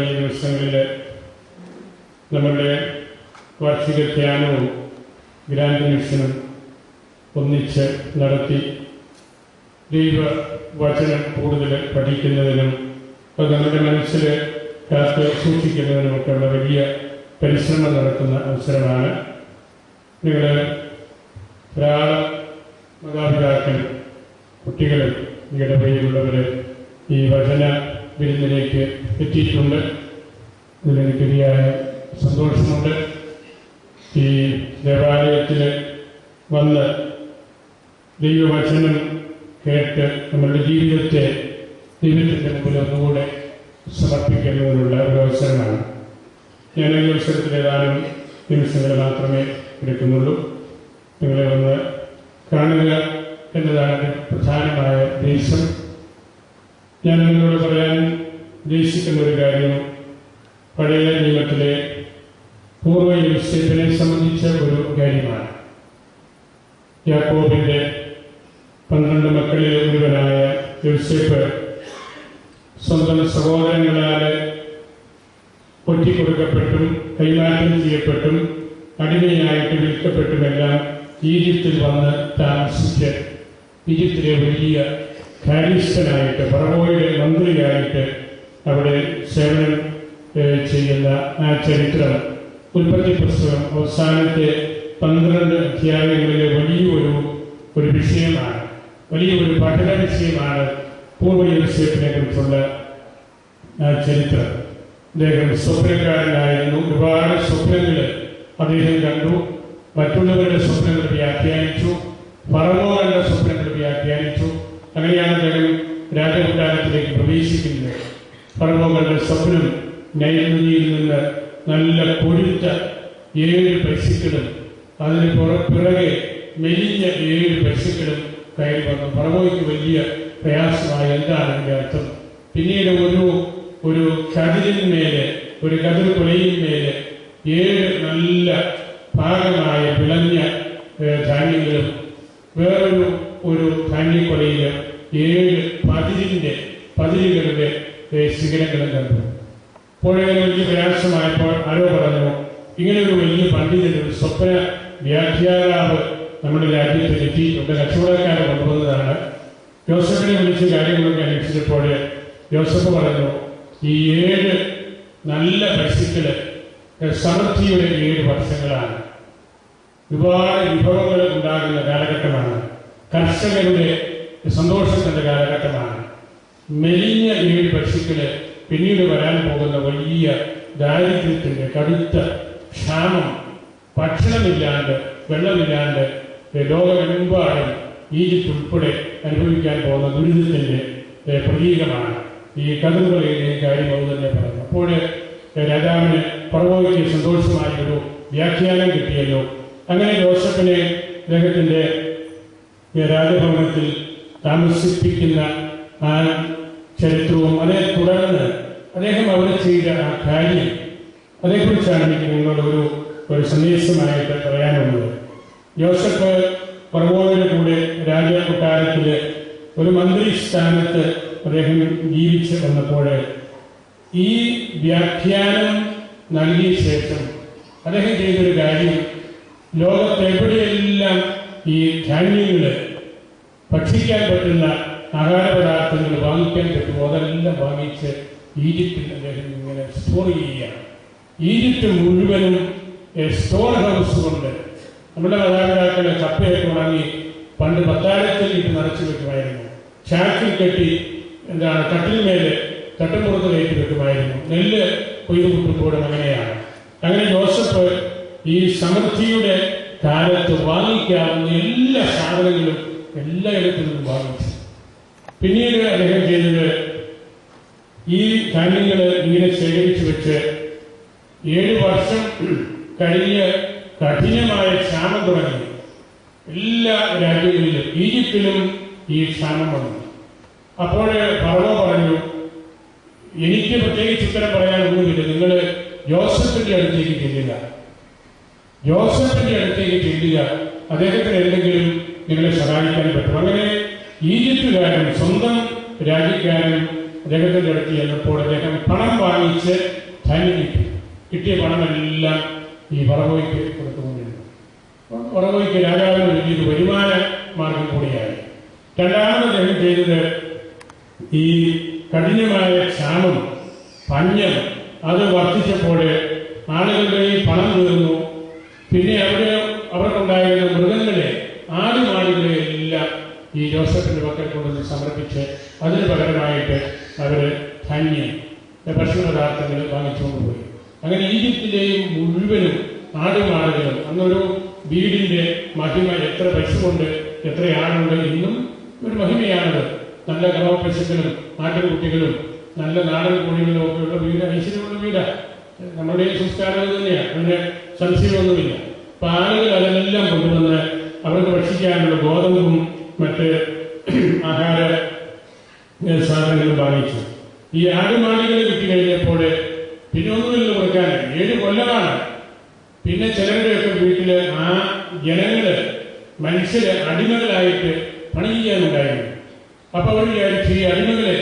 ഈ ദിവസങ്ങളിൽ നമ്മുടെ വാർഷിക ധ്യാനവും ഗ്രാൻഡ് മിഷനും ഒന്നിച്ച് നടത്തി ദൈവവചനം കൂടുതൽ പഠിക്കുന്നതിനും അത് നമ്മുടെ മനസ്സിൽ കാത്ത് സൂക്ഷിക്കുന്നതിനുമൊക്കെയുള്ള വലിയ പരിശ്രമം നടത്തുന്ന അവസരമാണ്. നിങ്ങൾ ധാരാളം മാതാപിതാക്കൾ, കുട്ടികളും ഇടവഴിയിലുള്ളവർ ഈ വചന വിരുന്നിലേക്ക് എത്തിയിട്ടുണ്ട്. ഇതിലെനിക്ക് വലിയ സന്തോഷമുണ്ട്. ഈ ദേവാലയത്തിൽ വന്ന് ദൈവവചനം കേട്ട് നമ്മളുടെ ജീവിതത്തെ ദൈവത്തിൻ്റെ മുമ്പിൽ ഒന്നുകൂടെ സമർപ്പിക്കുന്നതിനുള്ള ഒരു അവസരമാണ്. ഞാൻ ഈ അവസരത്തിൽ ഏതാനും നിമിഷങ്ങൾ മാത്രമേ എടുക്കുന്നുള്ളൂ. നിങ്ങളെ ഒന്ന് കാണുക എന്നതാണ് പ്രധാനമായ ഉദ്ദേശം. ഞാൻ നിങ്ങളോട് പറയാൻ ഉദ്ദേശിക്കുന്ന ഒരു കാര്യം പഴയ നിയമത്തിലെ പൂർവ്വ യോസേപ്പിനെ സംബന്ധിച്ച ഒരു കാര്യമാണ്. യാക്കോബിന്റെ 12 മക്കളിൽ ഒരുവനായ യോസേപ്പ് സ്വന്തം സഹോദരങ്ങളാൽ ഒറ്റിക്കൊടുക്കപ്പെട്ടും കൈമാറ്റം ചെയ്യപ്പെട്ടും അടിമയായിട്ട് വിൽക്കപ്പെട്ടുമെല്ലാം ഈജിപ്തിൽ വന്ന് താമസിച്ച് ഈജിപ്തിലെ വലിയ കാര്യസ്ഥനായിട്ട് ഫറവോയുടെ മന്ത്രിയായിട്ട് അവിടെ സേവനം ചെയ്യുന്ന ആ ചരിത്രം ഉൽപ്പത്തി പുസ്തകം അവസാനത്തെ 12 അധ്യായങ്ങളിലെ വലിയൊരു വിഷയമാണ്, വലിയൊരു പഠന വിഷയമാണ് പൂർവ്വ യോസേപ്പിനെ കുറിച്ചുള്ള ആ ചരിത്രം. അദ്ദേഹം സ്വപ്നക്കാരനായിരുന്നു. ഒരുപാട് സ്വപ്നങ്ങൾ അദ്ദേഹം കണ്ടു. മറ്റുള്ളവരുടെ സ്വപ്നങ്ങൾ വ്യാഖ്യാനിച്ചു, ഫറവോയുടെ സ്വപ്നങ്ങൾ വ്യാഖ്യാനിച്ചു. അങ്ങനെയാണ് അദ്ദേഹം രാജകൊട്ടാരത്തിലേക്ക് പ്രവേശിക്കുന്നത്. ഫറവോകളുടെ സ്വപ്നം നൈൽ നദിയിൽ നിന്ന് നല്ല കൊഴുത്ത 7 പശുക്കളും അതിന് പിറകെ മെലിഞ്ഞ 7 പശുക്കളും കയറി വന്നു. ഫറവോയ്ക്ക് വലിയ പ്രയാസമായ എന്താണ് അതിൻ്റെ അർത്ഥം? പിന്നീട് ഒരു കതിരിന്മേലെ, ഒരു കതിർ കൊലയിന്മേലെ 7 നല്ല പാകമായ വിളഞ്ഞ ധാന്യങ്ങളും വേറൊരു ധാന്യക്കൊലയിൽ 7 പതിരുകളുടെ ശിഖരങ്ങളും കണ്ടു. അപ്പോഴങ്ങനെ വലിയ പ്രയാസമായപ്പോൾ ആരോ പറഞ്ഞു, ഇങ്ങനെ ഒരു വലിയ പണ്ഡിതൻ, ഒരു സ്വപ്ന വ്യാഖ്യാതാവ് നമ്മുടെ രാജ്യത്ത് എത്തിയിട്ടുണ്ട്, കച്ചവടക്കാരെ കൊണ്ടുവന്നതാണ്. യോസഫിനെ വിളിച്ച് കാര്യങ്ങളൊക്കെ അന്വേഷിച്ചപ്പോൾ യോസഫ് പറഞ്ഞു, ഈ 7 നല്ല പശുക്കള് സമൃദ്ധിയുടെ 7 വർഷങ്ങളാണ്. ഒരുപാട് വിഭവങ്ങൾ ഉണ്ടാകുന്ന കാലഘട്ടമാണ്. കർഷകരുടെ സന്തോഷത്തിന്റെ കാലഘട്ടമാണ്. മെലിഞ്ഞ 7 പശുക്കള് പിന്നീട് വരാൻ പോകുന്ന വലിയ ദാരിദ്ര്യത്തിന്റെ കടുത്ത ക്ഷാമം, ഭക്ഷണമില്ലാണ്ട് വെള്ളമില്ലാണ്ട് ലോകമെമ്പാടും ഈജിപ്ത് ഉൾപ്പെടെ അനുഭവിക്കാൻ പോകുന്ന ദുരിതത്തിന്റെ പ്രതീകമാണ് ഈ കതിർകൊലയിലെ കാര്യം. അത് തന്നെ പറഞ്ഞു. അപ്പോൾ രാജാവിന് ഫറവോയ്ക്ക് സന്തോഷമായ ഒരു വ്യാഖ്യാനം കിട്ടിയല്ലോ. അങ്ങനെ യോസഫിനെ അദ്ദേഹത്തിന്റെ രാജഭവനത്തിൽ താമസിപ്പിക്കുന്ന ആ ചരിത്രവും അതേ തുടർന്ന് അദ്ദേഹം അവിടെ ചെയ്ത ആ കാര്യം, അതേക്കുറിച്ചാണ് എനിക്ക് നിങ്ങളോട് ഒരു സന്ദേശമായിട്ട് പറയാനുള്ളത്. യോസഫ് ഫറവോയുടെ കൂടെ രാജകൊട്ടാരത്തില് ഒരു മന്ത്രി സ്ഥാനത്ത് അദ്ദേഹം ജീവിച്ച് വന്നപ്പോൾ ഈ വ്യാഖ്യാനം നൽകിയ ശേഷം അദ്ദേഹം ചെയ്തൊരു കാര്യം, ലോകത്തെവിടെയെല്ലാം ഈ ധാന്യങ്ങള് ഭക്ഷിക്കാൻ പറ്റുന്ന ആഹാരപദാർത്ഥങ്ങൾ വാങ്ങിക്കാൻ പറ്റുമോ അതെല്ലാം വാങ്ങിച്ച് ഈജിപ്തിൽ അദ്ദേഹം ഇങ്ങനെ സ്റ്റോർ ചെയ്യുകയാണ്. ഈജിപ്ത് മുഴുവനും സ്റ്റോർ ഹൗസ് കൊണ്ട് നമ്മുടെ മാതാപിതാക്കളെ കപ്പയൊക്കെ ഉണങ്ങി പണ്ട് പത്താഴത്തിൽ ഇട്ട് നിറച്ചു വെക്കുമായിരുന്നു. ചാക്കിൽ കെട്ടി കട്ടിന്മേല് തട്ടുമ്പുറത്ത് കയറ്റി വെക്കുമായിരുന്നു. നെല്ല് കൊയ്തു കൂട്ടുമ്പോഴും അങ്ങനെയാണ്. അങ്ങനെ യോസഫ് ഈ സമൃദ്ധിയുടെ കാലത്ത് വാങ്ങിക്കാവുന്ന എല്ലാ സാധനങ്ങളും എല്ലായിടത്തു നിന്നും വാങ്ങിച്ചു. പിന്നീട് അദ്ദേഹം ചെയ്തത്, ഈ ധാന്യങ്ങൾ ഇങ്ങനെ ശേഖരിച്ചു വെച്ച് 7 വർഷം കഴിഞ്ഞ് കഠിനമായ ക്ഷാമം തുടങ്ങി. എല്ലാ രാജ്യങ്ങളിലും ഈജിപ്തിലും ഈ ക്ഷാമം വന്നു. അപ്പോൾ ഫറവോ പറഞ്ഞു, എനിക്ക് പ്രത്യേകിച്ച് ഉത്തരം പറയാനൊന്നുമില്ല, നിങ്ങൾ യോസഫിന്റെ അടുത്തേക്ക് ചെല്ലുക, അദ്ദേഹത്തിന് എന്തെങ്കിലും നിങ്ങളെ സഹായിക്കാൻ പറ്റും. അങ്ങനെ ഈജിപ്തുകാരൻ, സ്വന്തം രാജ്യക്കാരൻ അദ്ദേഹത്തിൻ്റെ അടുത്ത് ചെന്നപ്പോൾ അദ്ദേഹം പണം വാങ്ങിച്ച് ധാന്യം കിട്ടിയ പണമെല്ലാം ഈ പറവോയ്ക്ക് കൊടുത്തുകൊണ്ടിരുന്നു. പറവോയ്ക്ക് രാജാവിന് വലിയൊരു വരുമാന മാർഗം കൂടിയായി. രണ്ടാമത് അദ്ദേഹം ചെയ്തത് ഈ കഠിനമായ ക്ഷാമം, പഞ്ഞം അത് വർദ്ധിച്ചപ്പോൾ ആളുകളുടെ പണം തീർന്നു. പിന്നെ അവർക്കുണ്ടായിരുന്ന മൃഗങ്ങളെ, ആടുമാടുകളെ എല്ലാം ഈ ജോസഫിന്റെ പക്കൽ കൊണ്ടുവന്ന് സമർപ്പിച്ച് അതിന് പകരമായിട്ട് അവർ ധാന്യം, ഭക്ഷണ പദാർത്ഥങ്ങൾ വാങ്ങിച്ചുകൊണ്ടുപോയി. അങ്ങനെ ഈജിപ്തിലെയും മുഴുവനും ആടുമാടുകളും, അന്നൊരു വീടിന്റെ മഹിമ, എത്ര പശു കൊണ്ട് എത്ര ആടുണ്ട്, ഇന്നും ഒരു മഹിമയാണത്. നല്ല ഗ്രാമപശുക്കളും ആട്ടിൻകുട്ടികളും നല്ല നാടൻ കോഴികളും ഒക്കെയുള്ള വീട് ഐശ്വര്യമുള്ള വീടാണ്. നമ്മുടെ സംസ്കാരം തന്നെയാണ്, അതിന് സംശയമൊന്നുമില്ല. അപ്പൊ ആളുകൾ അതെല്ലാം കൊണ്ടുവന്ന് അവർക്ക് ഭക്ഷിക്കാനുള്ള ഗോതമ്പും മറ്റ് ആഹാര സാധനങ്ങളും വാങ്ങിച്ചു. ഈ ആടുമാടുകളെ കിട്ടി കഴിഞ്ഞപ്പോൾ പിന്നെ ഒന്നുമില്ല കൊടുക്കാൻ. 7 കൊല്ലമാണ്. പിന്നെ ചിലരുടെയൊക്കെ വീട്ടില് ആ ജനങ്ങള്, മനുഷ്യര് അടിമകളായിട്ട് പണി ചെയ്യാനുണ്ടായിരുന്നു. അപ്പൊ അവർ വിചാരിച്ചു ഈ അടിമകളെ,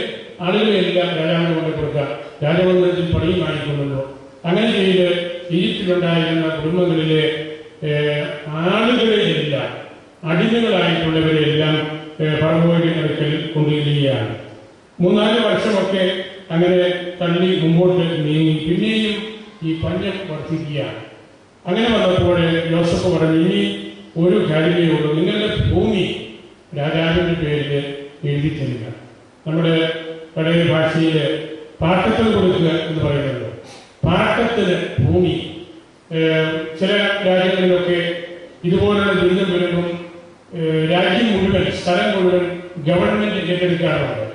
ആളുകളെല്ലാം രാജാവിന് കൊണ്ട് കൊടുക്കാം, രാജമന്ദിരത്തിൽ പണിയും വാങ്ങിക്കൊണ്ടല്ലോ. അങ്ങനെ ചെയ്ത് ഈജിപ്തിലുണ്ടായിരുന്ന കുടുംബങ്ങളിലെ ആളുകളെയെല്ലാം, അടിമകളായിട്ടുള്ളവരെല്ലാം ഫറവോയുടെ അടുക്കൽ കൊണ്ടുവരികയാണ്. 3-4 വർഷമൊക്കെ അങ്ങനെ തള്ളി മുമ്പോട്ട് നീങ്ങി. പിന്നെയും ഈ പഞ്ഞം വർദ്ധിക്കുകയാണ്. അങ്ങനെ വന്നപ്പോൾ യോസഫ് പറഞ്ഞു, ഇനി ഒരു കാര്യമേ ഉള്ളൂ, നിങ്ങളുടെ ഭൂമി രാജാവിന്റെ പേരിൽ എഴുതി തരിക. നമ്മുടെ പഴയ ഭാഷയിൽ പാട്ടത്തിന് കൊടുക്കുക എന്ന് പറയുന്നത്. പാട്ടത്തിന് ഭൂമി ചില രാജ്യങ്ങളിലൊക്കെ ഇതുപോലുള്ള ദുരിതം വരുമ്പം രാജ്യം മുഴുവൻ, സ്ഥലം മുഴുവൻ ഗവൺമെന്റ് ഏറ്റെടുക്കാറുണ്ട്.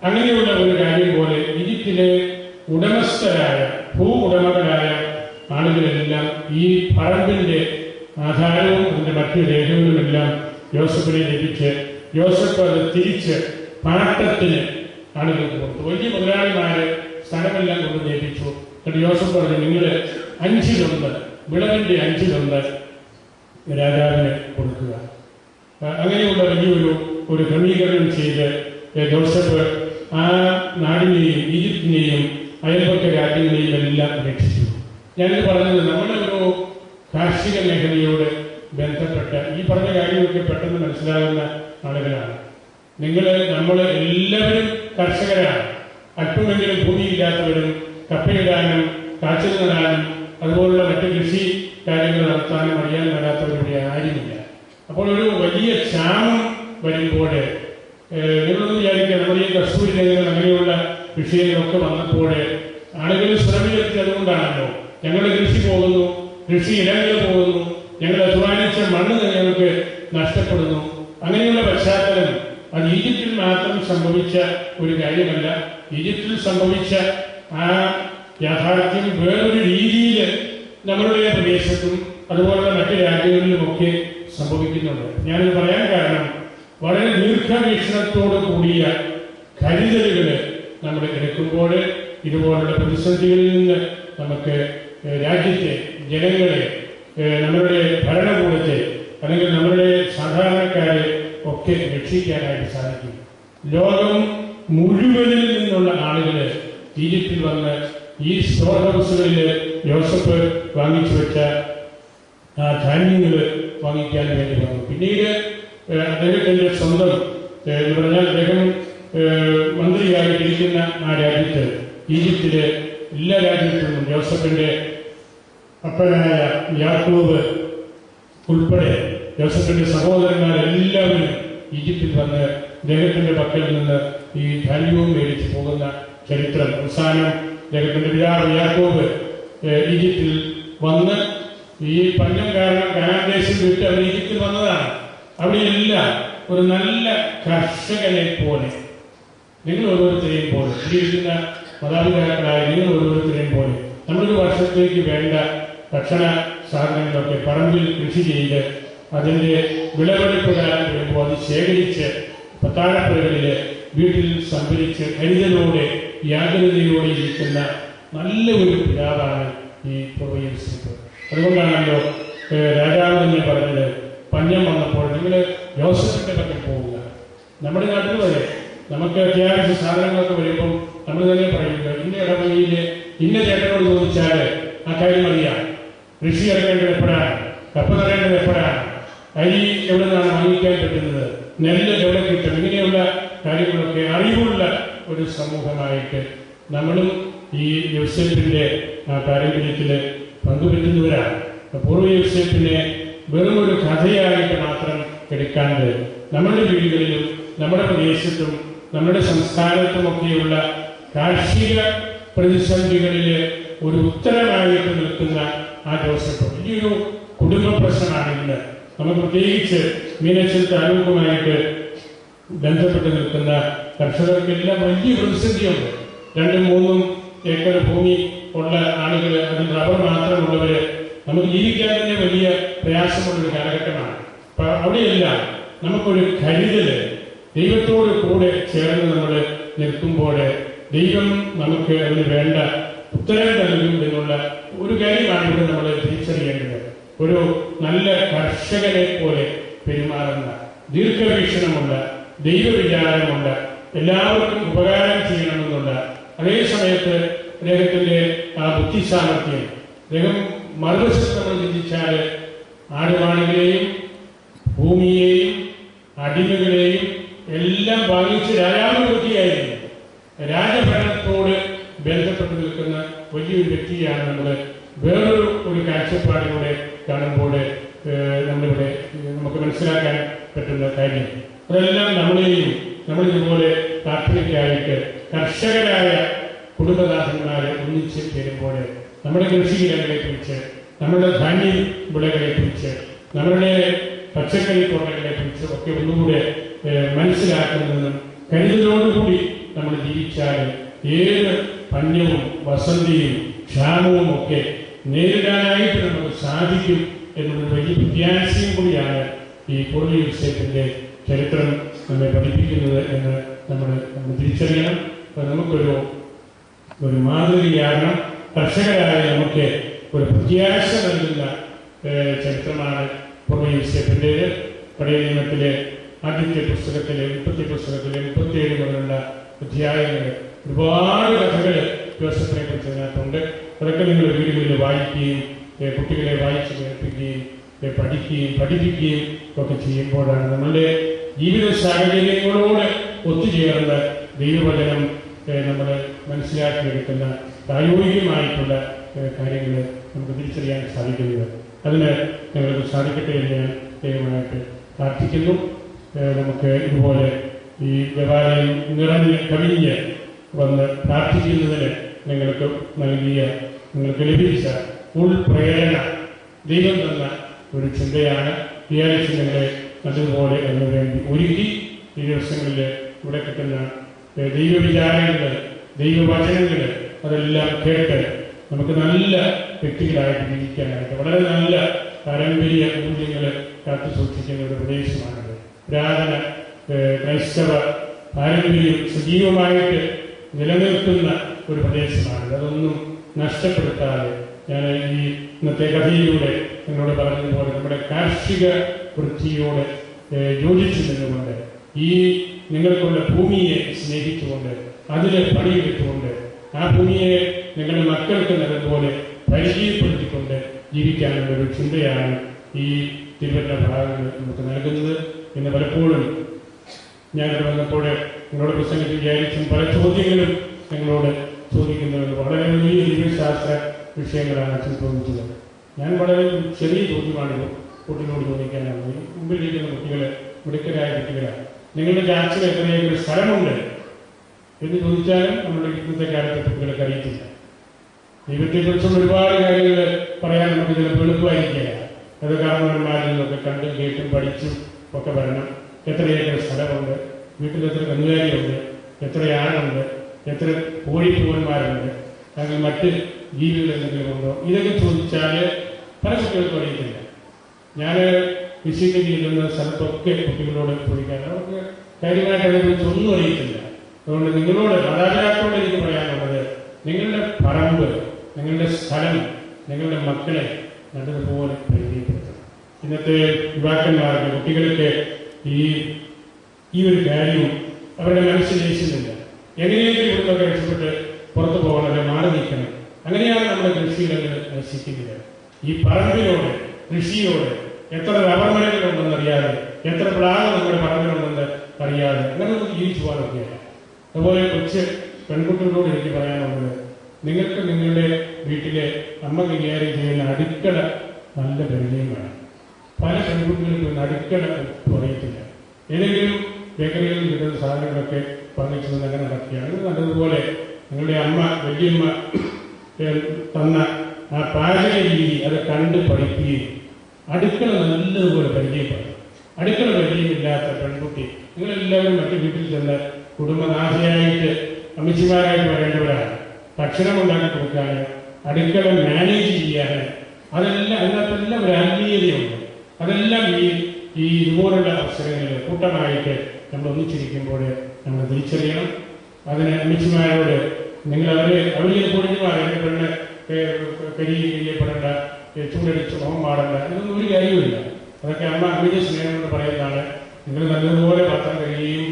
അങ്ങനെയുള്ള ഒരു കാര്യം പോലെ ഈജിപ്തിലെ ഉടമസ്ഥരായ, ഉടമകളായ ആളുകളെല്ലാം ഈ പറമ്പിന്റെ ആധാരവും അതിന്റെ മറ്റു രേഖകളുമെല്ലാം യോസഫിനെ ലഭിച്ച് യോസഫ് അത് തിരിച്ച് പാട്ടത്തിന് ആളുകൾക്ക് കൊടുത്തു. വലിയ മുതലാളിമാര് സ്ഥലമെല്ലാം കൊണ്ട് ലഭിച്ചു. എന്നിട്ട് യോസഫ് പറഞ്ഞു, നിങ്ങൾ 5-1 വിളവിന്റെ 5-1 രാജാവിന് കൊടുക്കുക. അങ്ങനെയുള്ള വലിയൊരു ക്രമീകരണം ചെയ്ത് ജോസഫ് ആ നാടിനെയും ഈജിപ്തിനെയും അയൽപക്ക രാജ്യങ്ങളെയും എല്ലാം രക്ഷിച്ചു. ഞാനിത് പറഞ്ഞത് നമ്മുടെ ഒരു കാർഷിക മേഖലയോട് ബന്ധപ്പെട്ട ഈ പറഞ്ഞ കാര്യങ്ങളൊക്കെ പെട്ടെന്ന് മനസ്സിലാകുന്ന ആളുകളാണ്. നമ്മൾ എല്ലാവരും കർഷകരാണ്. അല്പമെങ്കിലും ഭൂമിയില്ലാത്തവരും കപ്പയിടാനും കാച്ചിൽ നടാനും അതുപോലുള്ള മറ്റ് കൃഷി കാര്യങ്ങൾ നടത്താനും അറിയാൻ വരാത്തവരുടെ ആരുമില്ല. അപ്പോൾ ഒരു വലിയ ക്ഷാമം വരുമ്പോൾ നിങ്ങളൊന്നും വിചാരിക്കുക, നമ്മുടെ ഈ കസ്തൂരി രംഗങ്ങൾ അങ്ങനെയുള്ള വിഷയങ്ങളൊക്കെ വന്നപ്പോൾ ആളുകൾ ശ്രമിച്ചെത്തി. അതുകൊണ്ടാണല്ലോ ഞങ്ങളുടെ കൃഷി പോകുന്നു, കൃഷി ഇടങ്ങൾ പോകുന്നു, ഞങ്ങൾ അധ്വാനിച്ച മണ്ണ് ഞങ്ങൾക്ക് നഷ്ടപ്പെടുന്നു. അങ്ങനെയുള്ള പശ്ചാത്തലം അത് ഈജിപ്തിൽ മാത്രം സംഭവിച്ച ഒരു കാര്യമല്ല. ഈജിപ്തിൽ സംഭവിച്ച ആ യാഥാർത്ഥ്യം വേറൊരു രീതിയിൽ നമ്മളുടെ പ്രദേശത്തും അതുപോലുള്ള മറ്റു രാജ്യങ്ങളിലുമൊക്കെ സംഭവിക്കുന്നുണ്ട്. ഞാനിത് പറയാൻ കാരണം, വളരെ ദീർഘവീക്ഷണത്തോട് കൂടിയ കരുതലുകൾ നമ്മൾ എടുക്കുമ്പോൾ ഇതുപോലുള്ള പ്രതിസന്ധികളിൽ നിന്ന് നമുക്ക് രാജ്യത്തെ, ജനങ്ങളെ, നമ്മളുടെ ഭരണകൂടത്തെ അല്ലെങ്കിൽ നമ്മളുടെ സാധാരണക്കാരെ ഒക്കെ രക്ഷിക്കാനായിട്ട് സാധിക്കും. ലോകം മുഴുവനിൽ നിന്നുള്ള ആളുകൾ ഈജിപ്തിൽ വന്ന് ഈ സ്റ്റോർ ഹൗസുകളിൽ യോസഫ് വാങ്ങിച്ചു വെച്ച ആ ധാന്യങ്ങൾ വാങ്ങിക്കാൻ വേണ്ടി വന്നു. പിന്നീട് അദ്ദേഹത്തിന്റെ സ്വന്തം എന്ന് പറഞ്ഞാൽ അദ്ദേഹം മന്ത്രിയായിട്ടിരിക്കുന്ന ആ രാജ്യത്ത്, ഈജിപ്തിലെ എല്ലാ രാജ്യത്തു നിന്നും യോസഫിന്റെ അപ്പനായ യാക്കൂബ് ഉൾപ്പെടെ യോസഫിന്റെ സഹോദരന്മാരെല്ലാവരും ഈജിപ്തിൽ വന്ന് അദ്ദേഹത്തിന്റെ പക്കൽ നിന്ന് ഈ ധാന്യവും മേടിച്ച് പോകുന്ന ചരിത്രം. അവസാനം അദ്ദേഹത്തിന്റെ പിതാവ് യാക്കൂബ് ഈജിപ്തിൽ വന്ന് ഈ പഞ്ഞം കാരണം കനാൻ ദേശം വിട്ട് അവർ ഈജിപ്തിൽ വന്നതാണ്. അവിടെയെല്ലാം ഒരു നല്ല കർഷകനെ പോലെ, നിങ്ങൾ ഓരോരുത്തരെയും പോലെ, ജീവിക്കുന്ന മാതാപിതാക്കളായ നിങ്ങൾ ഓരോരുത്തരെയും പോലെ നമ്മളൊരു വർഷത്തേക്ക് വേണ്ട ഭക്ഷണ സാധനങ്ങളൊക്കെ പറമ്പിൽ കൃഷി ചെയ്ത് അതിന്റെ വിളവെടുപ്പ് കാലം വരുമ്പോൾ അത് ശേഖരിച്ച് പത്താഴപ്പുരകളിൽ വീട്ടിൽ സംഭരിച്ച് കരുതലോടെ ജാഗ്രതയോടെ ഇരിക്കുന്ന നല്ല ഒരു പിതാവാണ് ഈ യോസഫ്. അതുകൊണ്ടാണല്ലോ രാജാവ് തന്നെ പറഞ്ഞത്, പഞ്ഞം വന്നപ്പോൾ നിങ്ങൾ യോസഫിന്റെ പക്കൽ പോവുക. നമ്മുടെ നാട്ടിൽ വരെ നമുക്ക് അത്യാവശ്യ സാധനങ്ങളൊക്കെ വരുമ്പം നമ്മൾ തന്നെ പറയുന്നത് ഇന്ന ഇടവകയിൽ ഇന്ന ചേട്ടനോട് ചോദിച്ചാൽ ആ കാര്യം അറിയാം. കൃഷി ഇറങ്ങേണ്ടത് എപ്പോഴാണ്, കപ്പ നിറയേണ്ടത് എപ്പോഴാണ്, അരി എവിടെ നിന്നാണ് വാങ്ങിക്കാൻ പറ്റുന്നത്, നെല്ല് എവിടെ കിട്ടും, ഇങ്ങനെയുള്ള കാര്യങ്ങളൊക്കെ അറിവുള്ള ഒരു സമൂഹമായിട്ട് നമ്മളും ഈ യോസേപ്പിന്റെ പാരമ്പര്യത്തിൽ പങ്കുപറ്റുന്നവരാണ്. പൂർവ്വ യോസേപ്പിനെ വെറും ഒരു കഥയായിട്ട് മാത്രം എടുക്കാണ്ട് നമ്മുടെ വീടുകളിലും നമ്മുടെ പ്രദേശത്തും നമ്മുടെ സംസ്ഥാനത്തുമൊക്കെയുള്ള കാർഷിക പ്രതിസന്ധികളിൽ ഒരു ഉത്തരമായിട്ട് നിൽക്കുന്ന ആ ജോസഫ് വലിയൊരു കുടുംബ പ്രശ്നമാണ് ഇന്ന്. നമുക്ക് പ്രത്യേകിച്ച് മീനച്ചിൽ താലൂക്കുമായിട്ട് ബന്ധപ്പെട്ട് നിൽക്കുന്ന കർഷകർക്കെല്ലാം വലിയ പ്രതിസന്ധിയുണ്ട്. 2-3 ഏക്കർ ഭൂമി ഉള്ള ആളുകൾ, അതിൽ റബ്ബർ മാത്രമുള്ളവര്, നമുക്ക് ജീവിക്കാൻ തന്നെ വലിയ പ്രയാസമുള്ളൊരു കാലഘട്ടമാണ്. അപ്പൊ അവിടെയെല്ലാം നമുക്കൊരു കരുതല്, ദൈവത്തോട് കൂടെ ചേർന്ന് നമ്മൾ നിൽക്കുമ്പോൾ ദൈവം നമുക്ക് അതിന് വേണ്ട ഉത്തരം നൽകും എന്നുള്ള ഒരു കാര്യമാണ് ഇവിടെ നമ്മൾ തിരിച്ചറിയേണ്ടത്. ഒരു നല്ല കർഷകനെ പോലെ പെരുമാറുന്ന, ദീർഘവീക്ഷണമുള്ള, ദൈവവിചാരമുണ്ട്, എല്ലാവർക്കും ഉപകാരം ചെയ്യണമെന്നുള്ള, അതേ സമയത്ത് അദ്ദേഹത്തിന്റെ ആ ബുദ്ധിസാമർഥ്യം, അദ്ദേഹം മറുവശത്ത് നമ്മൾ ചിന്തിച്ചാൽ ആടുമാടുകളെയും ഭൂമിയെയും അടിമകളെയും എല്ലാം വാങ്ങിച്ച് രാജാവിനുപറ്റിയായിരുന്നു. രാജഭരണത്തോട് ബന്ധപ്പെട്ട് നിൽക്കുന്ന വലിയൊരു വ്യക്തിയാണ് നമ്മൾ വേറൊരു കാഴ്ചപ്പാടിലൂടെ കാണുമ്പോൾ നമ്മളിവിടെ നമുക്ക് മനസ്സിലാക്കാൻ പറ്റുന്ന കാര്യം. അതെല്ലാം നമ്മളെയും നമ്മളിതുപോലെ പ്രാർത്ഥനയ്ക്കായിട്ട് കർഷകരായ കുടുംബനാഥന്മാരെ ഒന്നിച്ച് ചേരുമ്പോൾ നമ്മുടെ കൃഷിയിടങ്ങളെ കുറിച്ച്, നമ്മുടെ ധാന്യ വിളകളെ കുറിച്ച്, നമ്മുടെ പച്ചക്കറി തോട്ടങ്ങളെ കുറിച്ച് ഒക്കെ ഒന്നുകൂടെ മനസ്സിലാക്കുന്നതിനും കരുതലോടുകൂടി നമ്മൾ ജീവിച്ചാൽ ഏത് പഞ്ഞവും വസന്തിയും ക്ഷാമവും ഒക്കെ നേരിടാനായിട്ട് നമുക്ക് സാധിക്കും എന്നൊരു വലിയ പ്രത്യാശയും കൂടിയാണ് ഈ പൂർവ്വ യോസേപ്പിന്റെ ചരിത്രം നമ്മെ പഠിപ്പിക്കുന്നത് എന്ന് നമ്മൾ തിരിച്ചറിയണം. അപ്പോൾ നമുക്കൊരു മാതൃകയാണ്, കർഷകരായ നമുക്ക് ഒരു പ്രത്യാശ നൽകുന്ന ചരിത്രമാണ് പൂർവ്വ യോസേപ്പിൻ്റേത്. പഴയ നിയമത്തിലെ ആദ്യത്തെ പുസ്തകത്തിലെ 37 മുതലുള്ള അധ്യായങ്ങൾ ഒരുപാട് കഥകൾ യോസേപ്പിനെ കുറിച്ച് അതിനകത്തുണ്ട്. അതൊക്കെ നിങ്ങൾ വീടുകളിൽ വായിക്കുകയും കുട്ടികളെ വായിച്ച് കേൾപ്പിക്കുകയും പഠിപ്പിക്കുകയും ഒക്കെ ചെയ്യുമ്പോഴാണ് നമ്മളുടെ ജീവിത സാഹചര്യങ്ങളോട് ഒത്തുചേർന്ന് ദൈവവചനം നമ്മൾ മനസ്സിലാക്കിയെടുക്കുന്ന പ്രായോഗികമായിട്ടുള്ള കാര്യങ്ങൾ നമുക്ക് തിരിച്ചറിയാൻ സാധിക്കുന്നത്. അതിന് ഞങ്ങൾക്ക് സാധിക്കട്ടെ എന്ന് ഞാൻ ദൈവമായിട്ട് പ്രാർത്ഥിക്കുന്നു. നമുക്ക് ഇതുപോലെ ഈ ദേവാലയം നിറഞ്ഞ് കവിഞ്ഞ് വന്ന് പ്രാർത്ഥിക്കുന്നതിന് നിങ്ങൾക്ക് ലഭിച്ച ഉൾപ്രേരണ ദൈവം തന്ന ഒരു ചിന്തയാണ്. ഈ ആഴ്ചകളെ അതുപോലെ അതിനു വേണ്ടി ഒരുക്കി ഈ ദിവസങ്ങളിൽ ഇവിടെ കിട്ടുന്ന ദൈവവിചാരങ്ങൾ, ദൈവവചനങ്ങൾ അതെല്ലാം കേട്ട് നമുക്ക് നല്ല വ്യക്തികളായിട്ട് ജീവിക്കാനായിട്ട് വളരെ നല്ല പാരമ്പര്യ മൂല്യങ്ങൾ കാത്തു സൂക്ഷിക്കുന്ന ഒരു പ്രദേശമാണത്. പുരാതന ക്രൈസ്തവ പാരമ്പര്യം സജീവമായിട്ട് നിലനിൽക്കുന്ന ഒരു പ്രദേശമാണത്. അതൊന്നും നഷ്ടപ്പെടുത്താതെ ഞാൻ ഈ ഇന്നത്തെ കഥയിലൂടെ നിങ്ങളോട് പറഞ്ഞതുപോലെ നമ്മുടെ കാർഷിക വൃത്തിയോട് യോജിച്ചു നിന്നുകൊണ്ട്, ഈ നിങ്ങൾക്കുള്ള ഭൂമിയെ സ്നേഹിച്ചുകൊണ്ട്, അതിൽ പണിയെടുത്തുകൊണ്ട്, ആ ഭൂമിയെ നിങ്ങളുടെ മക്കൾക്ക് നല്ലതുപോലെ പരിചയപ്പെടുത്തിക്കൊണ്ട് ജീവിക്കാനുള്ള ഒരു ചിന്തയാണ് ഈ തിരുവല്ല ഭാഗങ്ങൾ നമുക്ക് നൽകുന്നത്. ഇന്ന് പലപ്പോഴും ഞാനിവിടെ വന്നപ്പോൾ നിങ്ങളോട് പ്രസംഗത്തിൽ വിചാരിച്ചും പല ചോദ്യങ്ങളും നിങ്ങളോട് ചോദിക്കുന്നത് വളരെ വലിയ ദൈവശാസ്ത്ര വിഷയങ്ങളാണ് അച്ഛൻ ചോദിച്ചത്. ഞാൻ വളരെ ചെറിയ ചോദ്യമാണിത് കുട്ടികളോട് ചോദിക്കാനാണ്. മുമ്പിലിരിക്കുന്ന കുട്ടികൾ മിടുക്കരായ കുട്ടികളാണ്. നിങ്ങളുടെ ചാച്ചിൽ എത്രയെങ്കിലും സ്ഥലമുണ്ട് എന്ന് ചോദിച്ചാലും നമ്മുടെ ഇന്നത്തെ കാലത്തെ കുട്ടികൾക്ക് അറിയത്തില്ല. ദൈവത്തെക്കുറിച്ചുള്ള ഒരുപാട് കാര്യങ്ങൾ പറയാൻ നമുക്ക് ചിലപ്പോൾ എളുപ്പമായിരിക്കില്ല. അത് കാരണവന്മാരിൽ നിന്നൊക്കെ കണ്ടും കേട്ടും പഠിച്ചും ഒക്കെ വരണം. എത്ര ഏക്കർ സ്ഥലമുണ്ട്, വീട്ടിൽ എത്ര കന്നുകാലിയുണ്ട്, എത്ര ആളുണ്ട്, എത്ര കോഴിപ്പൂവന്മാരുണ്ട്, അല്ലെങ്കിൽ മറ്റ് ജീവികൾ എന്തെങ്കിലും ഉണ്ടോ, ഇതൊക്കെ ചോദിച്ചാൽ പല കുട്ടികൾക്കും അറിയത്തില്ല. ഞാൻ വിസിറ്റ് ചെയ്യുന്ന സ്ഥലത്തൊക്കെ കുട്ടികളോട് ചോദിക്കാൻ അവർക്ക് കാര്യമായിട്ട് അതിനെക്കുറിച്ച് ഒന്നും അറിയത്തില്ല. അതുകൊണ്ട് നിങ്ങളോട് മാതാപിതാക്കളോട് എനിക്ക് പറയാനുള്ളത്, നിങ്ങളുടെ പറമ്പ്, നിങ്ങളുടെ സ്ഥലം, നിങ്ങളുടെ മക്കളെ നല്ലതുപോലെ പരിചയപ്പെടുത്തണം. ഇന്നത്തെ യുവാക്കന്മാർക്ക്, കുട്ടികൾക്ക് ഈ ഒരു കാര്യവും അവരുടെ മനസ്സിൽ യേശുന്നില്ല. എങ്ങനെയെങ്കിലും ഇവിടുന്നൊക്കെ രക്ഷപ്പെട്ട് പുറത്തു പോകണം, അല്ലെ മാറി നിൽക്കണം. അങ്ങനെയാണ് നമ്മുടെ കൃഷിയിലങ്ങ് നശിക്കുന്നത്. ഈ പറമ്പിനോട്, കൃഷിയോട് എത്ര റബ്ബർ മരങ്ങളുണ്ടെന്ന് അറിയാതെ, എത്ര പ്ലാവ് നമ്മുടെ പറമ്പിലുണ്ടെന്ന് അറിയാതെ അങ്ങനെ നമുക്ക് ജീവിച്ചു പോകാനൊക്കെയല്ല. അതുപോലെ കൊച്ചു പെൺകുട്ടികളോട് എനിക്ക് പറയാനുള്ളത്, നിങ്ങൾക്ക് നിങ്ങളുടെ വീട്ടിലെ അമ്മ കൈകാര്യം ചെയ്യുന്ന അടുക്കള നല്ല പരിചയം വേണം. പല പെൺകുട്ടികൾക്കും അടുക്കള അറിയത്തില്ല. ഏതെങ്കിലും ബേക്കറികളിൽ കിട്ടുന്ന സാധനങ്ങളൊക്കെ വാങ്ങിച്ചു അങ്ങനെ നടക്കുകയാണ്. നല്ലതുപോലെ നിങ്ങളുടെ അമ്മ, വലിയമ്മ തന്ന ആ പാചക രീതി അത് കണ്ട് പഠിക്കുകയും അടുക്കള നല്ലതുപോലെ പരിചയപ്പെടും. അടുക്കള പരിചയമില്ലാത്ത പെൺകുട്ടി, നിങ്ങളെല്ലാവരും മറ്റു വീട്ടിൽ ചെന്ന് കുടുംബനാഥയായിട്ട് അമ്മച്ചിമാരായിട്ട് വരേണ്ടവരാണ്. ഭക്ഷണം ഉണ്ടാക്കി കൊടുക്കാൻ, അടുക്കള മാനേജ് ചെയ്യാൻ, അതെല്ലാം അതിനകത്തെല്ലാം ഒരു ആത്മീയതയുണ്ട്. അതെല്ലാം ഈ ഇതുപോലുള്ള അവസരങ്ങളിൽ കൂട്ടമായിട്ട് നമ്മൾ ഒന്നിച്ചിരിക്കുമ്പോൾ നമ്മൾ തിരിച്ചറിയണം. അതിന് അമ്മച്ചിമാരോട് നിങ്ങൾ അവരെ പൊടിഞ്ഞു മാറി പെണ്ണ് ചെയ്യപ്പെടേണ്ട, ചൂടടിച്ച് മുഖം പാടേണ്ട, ഇതൊന്നും ഒരു കാര്യവുമില്ല. അതൊക്കെ അമ്മയുടെ സ്നേഹം എന്ന് പറയുന്നതാണ്. നിങ്ങൾ നല്ലതുപോലെ പാത്രം കഴിയുകയും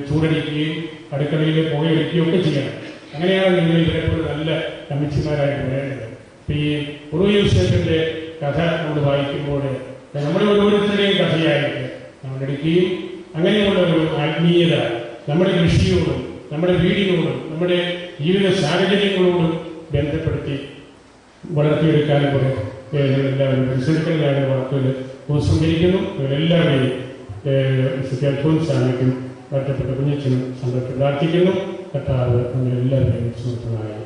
ചൂടടിക്കുകയും അടുക്കളയിൽ പുകയടിക്കുകയും ഒക്കെ ചെയ്യണം. അങ്ങനെയാണ് നിങ്ങൾ ഇവരെപ്പോഴും നല്ല അമ്മച്ചിമാരായിട്ട് പറയേണ്ടത്. ഈ ഉറുയൂസേഫിന്റെ കഥ നമ്മൾ വായിക്കുമ്പോൾ നമ്മുടെ ഓരോരുത്തരുടെയും കഥയായിട്ട് നമ്മൾ എടുക്കുകയും അങ്ങനെയുള്ള ഒരു ആത്മീയത നമ്മുടെ കൃഷിയോടും നമ്മുടെ വീടിനോടും നമ്മുടെ ജീവിത സാഹചര്യങ്ങളോടും ബന്ധപ്പെടുത്തി വളർത്തിയെടുക്കാനും കൂടെ എല്ലാവരും പരിശോധിക്കുന്നതായ വാക്കുകൾ ഉപസംഹരിക്കുന്നു. എല്ലാവരെയും അൽഫോൻസാമയ്ക്കും ബന്ധപ്പെട്ട കുഞ്ഞച്ചനും സംഘത്തിൽ പ്രാർത്ഥിക്കുന്നു. കർത്താവ് നമ്മളെല്ലാവരെയും സുഹൃത്തുമായി.